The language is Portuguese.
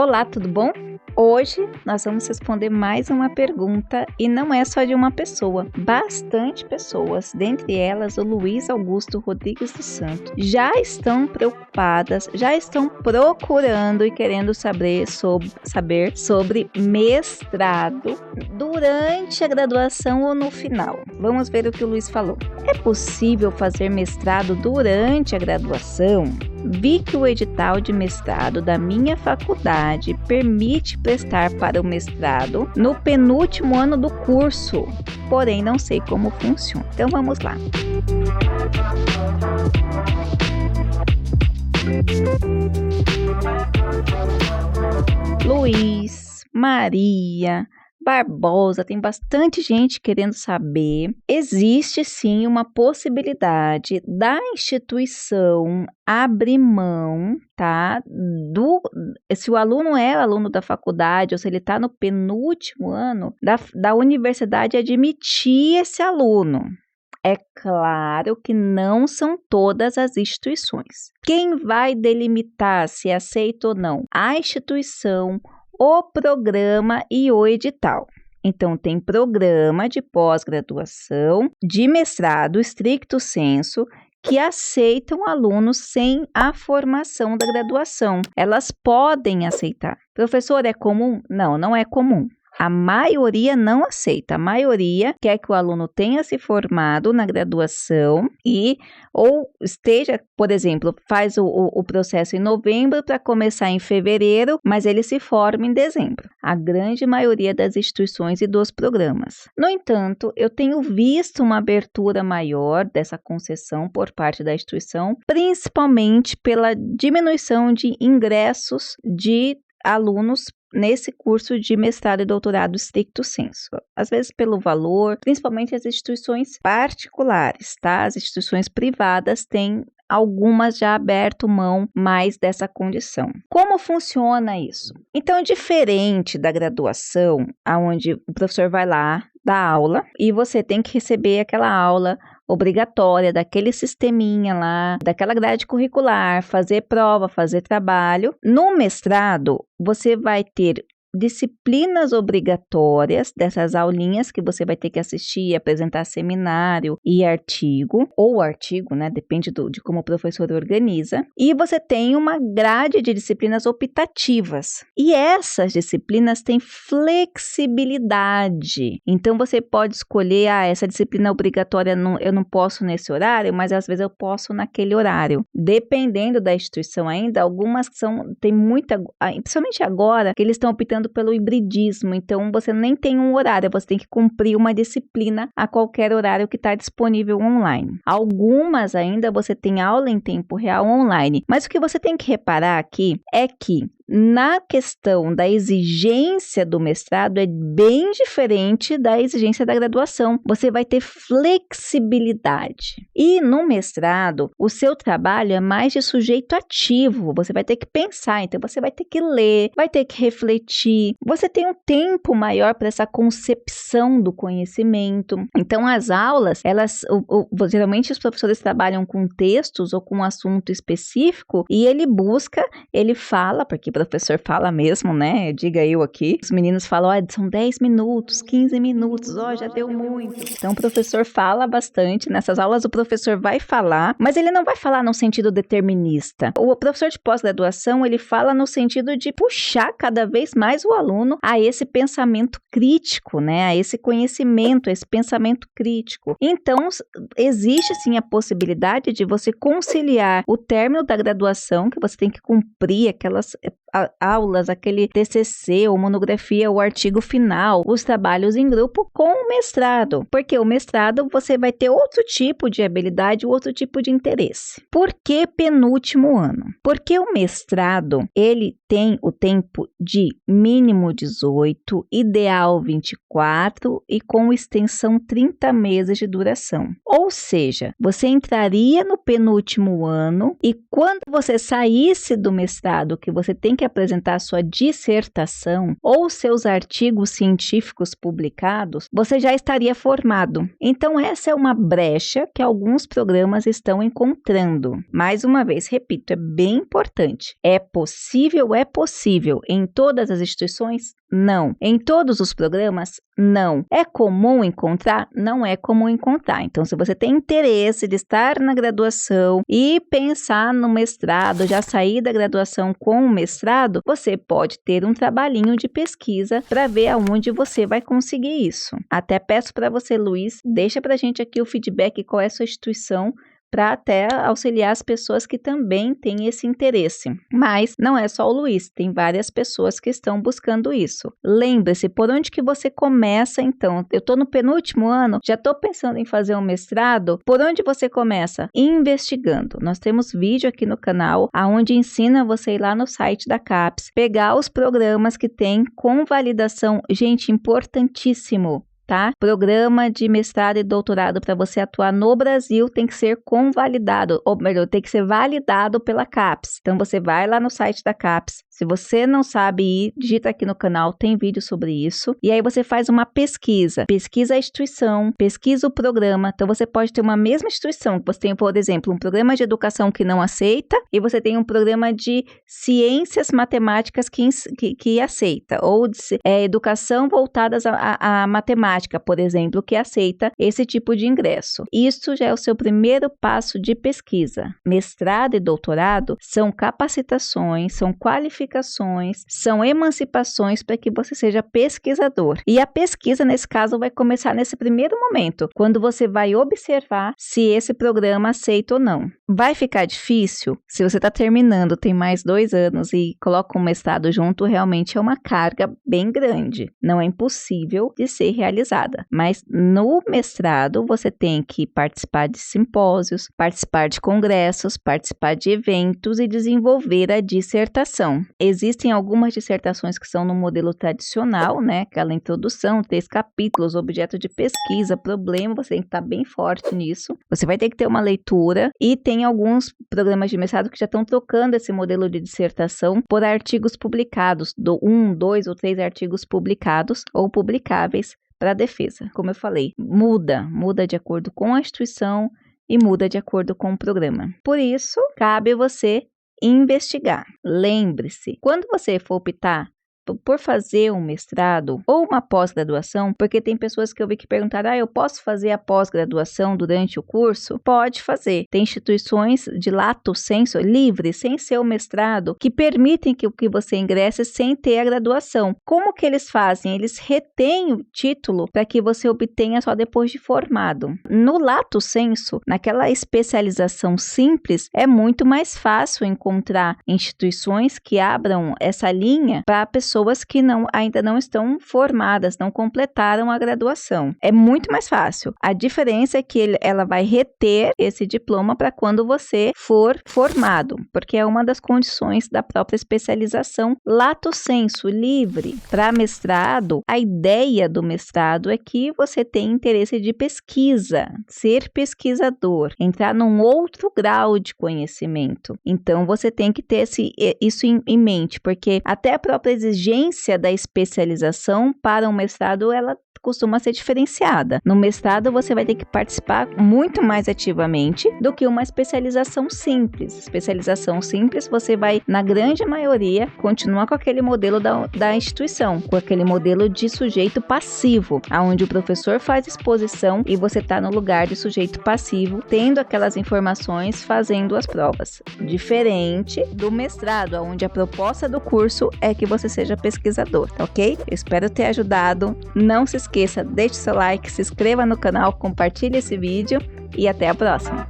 Olá, tudo bom? Hoje nós vamos responder mais uma pergunta e não é só de uma pessoa, bastante pessoas, dentre elas o Luiz Augusto Rodrigues dos Santos, já estão preocupadas, já estão procurando e querendo saber sobre mestrado durante a graduação ou no final. Vamos ver o que o Luiz falou. É possível fazer mestrado durante a graduação? Vi que o edital de mestrado da minha faculdade permite prestar para o mestrado no penúltimo ano do curso, porém não sei como funciona. Então vamos lá. Luiz, Maria, Barbosa, tem bastante gente querendo saber. Existe sim uma possibilidade da instituição abrir mão, tá? Se o aluno é aluno da faculdade ou se ele está no penúltimo ano, da universidade admitir esse aluno. É claro que não são todas as instituições. Quem vai delimitar se aceita ou não? A instituição, o programa e o edital. Então, tem programa de pós-graduação, de mestrado, stricto sensu, que aceitam alunos sem a formação da graduação. Elas podem aceitar. Professor, é comum? Não, não é comum. A maioria não aceita, a maioria quer que o aluno tenha se formado na graduação ou esteja, por exemplo, faz o processo em novembro para começar em fevereiro, mas ele se forma em dezembro. A grande maioria das instituições e dos programas. No entanto, eu tenho visto uma abertura maior dessa concessão por parte da instituição, principalmente pela diminuição de ingressos de alunos nesse curso de mestrado e doutorado stricto sensu. Às vezes pelo valor, principalmente as instituições particulares, tá? As instituições privadas têm algumas já aberto mão mais dessa condição. Como funciona isso? Então, diferente da graduação, onde o professor vai lá, dá aula, e você tem que receber aquela aula obrigatória, daquele sisteminha lá, daquela grade curricular, fazer prova, fazer trabalho. No mestrado, você vai ter disciplinas obrigatórias dessas aulinhas que você vai ter que assistir, apresentar seminário e artigo, né? Depende de como o professor organiza. E você tem uma grade de disciplinas optativas. E essas disciplinas têm flexibilidade. Então, você pode escolher, essa disciplina obrigatória eu não posso nesse horário, mas às vezes eu posso naquele horário. Dependendo da instituição ainda, algumas tem muita, principalmente agora, que eles estão optando pelo hibridismo, então você nem tem um horário, você tem que cumprir uma disciplina a qualquer horário que está disponível online. Algumas ainda você tem aula em tempo real online, mas o que você tem que reparar aqui é que na questão da exigência do mestrado é bem diferente da exigência da graduação. Você vai ter flexibilidade. E no mestrado, o seu trabalho é mais de sujeito ativo. Você vai ter que pensar, então você vai ter que ler, vai ter que refletir. Você tem um tempo maior para essa concepção do conhecimento. Então, as aulas, geralmente os professores trabalham com textos ou com um assunto específico e ele fala, porque o professor fala mesmo, né? Diga eu aqui. Os meninos falam, são 10 minutos, 15 minutos, já deu muito. Então, o professor fala bastante. Nessas aulas, o professor vai falar, mas ele não vai falar no sentido determinista. O professor de pós-graduação, ele fala no sentido de puxar cada vez mais o aluno a esse pensamento crítico, né? A esse conhecimento, a esse pensamento crítico. Então, existe, sim, a possibilidade de você conciliar o término da graduação, que você tem que cumprir aquelas aulas, aquele TCC ou monografia, o artigo final, os trabalhos em grupo com o mestrado, porque o mestrado você vai ter outro tipo de habilidade, outro tipo de interesse. Por que penúltimo ano? Porque o mestrado, ele tem o tempo de mínimo 18, ideal 24 e com extensão 30 meses de duração. Ou seja, você entraria no penúltimo ano e quando você saísse do mestrado, que você tem que que apresentar sua dissertação ou seus artigos científicos publicados, você já estaria formado. Então, essa é uma brecha que alguns programas estão encontrando. Mais uma vez, repito, é bem importante. É possível? É possível. Em todas as instituições? Não. Em todos os programas? Não. É comum encontrar? Não é comum encontrar. Então, se você tem interesse de estar na graduação e pensar no mestrado, já sair da graduação com o mestrado, você pode ter um trabalhinho de pesquisa para ver aonde você vai conseguir isso. Até peço para você, Luiz, deixa para a gente aqui o feedback, qual é a sua instituição, para até auxiliar as pessoas que também têm esse interesse. Mas não é só o Luiz, tem várias pessoas que estão buscando isso. Lembre-se, por onde que você começa então? Eu estou no penúltimo ano, já estou pensando em fazer um mestrado. Por onde você começa? Investigando. Nós temos vídeo aqui no canal, onde ensina você ir lá no site da CAPES, pegar os programas que tem com validação. Gente, importantíssimo. Tá? Programa de mestrado e doutorado para você atuar no Brasil tem que ser convalidado, ou melhor, tem que ser validado pela CAPES. Então, você vai lá no site da CAPES. Se você não sabe ir, digita aqui no canal, tem vídeo sobre isso. E aí você faz uma pesquisa. Pesquisa a instituição, pesquisa o programa. Então, você pode ter uma mesma instituição, que você tem, por exemplo, um programa de educação que não aceita e você tem um programa de ciências matemáticas que aceita. Ou de educação voltadas à matemática, por exemplo, que aceita esse tipo de ingresso. Isso já é o seu primeiro passo de pesquisa. Mestrado e doutorado são capacitações, são qualificações, são emancipações para que você seja pesquisador. E a pesquisa, nesse caso, vai começar nesse primeiro momento, quando você vai observar se esse programa aceita ou não. Vai ficar difícil? Se você está terminando, tem mais 2 anos e coloca um mestrado junto, realmente é uma carga bem grande. Não é impossível de ser realizada. Mas no mestrado, você tem que participar de simpósios, participar de congressos, participar de eventos e desenvolver a dissertação. Existem algumas dissertações que são no modelo tradicional, né? Aquela introdução, 3 capítulos, objeto de pesquisa, problema, você tem que estar bem forte nisso. Você vai ter que ter uma leitura e tem alguns programas de mestrado que já estão trocando esse modelo de dissertação por artigos publicados, 1, 2 ou 3 artigos publicados ou publicáveis para a defesa. Como eu falei, muda de acordo com a instituição e muda de acordo com o programa. Por isso, cabe você investigar. Lembre-se, quando você for optar por fazer um mestrado ou uma pós-graduação, porque tem pessoas que eu vi que perguntaram, eu posso fazer a pós-graduação durante o curso? Pode fazer. Tem instituições de lato sensu, livre, sem ser o mestrado, que permitem que você ingresse sem ter a graduação. Como que eles fazem? Eles retêm o título para que você obtenha só depois de formado. No lato sensu, naquela especialização simples, é muito mais fácil encontrar instituições que abram essa linha para pessoas que ainda não estão formadas, não completaram a graduação. É muito mais fácil. A diferença é que ela vai reter esse diploma para quando você for formado, porque é uma das condições da própria especialização lato sensu, livre. Para mestrado, a ideia do mestrado é que você tem interesse de pesquisa, ser pesquisador, entrar num outro grau de conhecimento. Então, você tem que ter isso em mente, porque até a própria exigência da especialização para um mestrado, ela costuma ser diferenciada. No mestrado, você vai ter que participar muito mais ativamente do que uma especialização simples. Especialização simples, você vai, na grande maioria, continuar com aquele modelo da instituição, com aquele modelo de sujeito passivo, onde o professor faz exposição e você está no lugar de sujeito passivo, tendo aquelas informações, fazendo as provas. Diferente do mestrado, onde a proposta do curso é que você seja pesquisador, tá ok? Eu espero ter ajudado. Não se esqueça, deixe seu like, se inscreva no canal, compartilhe esse vídeo e até a próxima!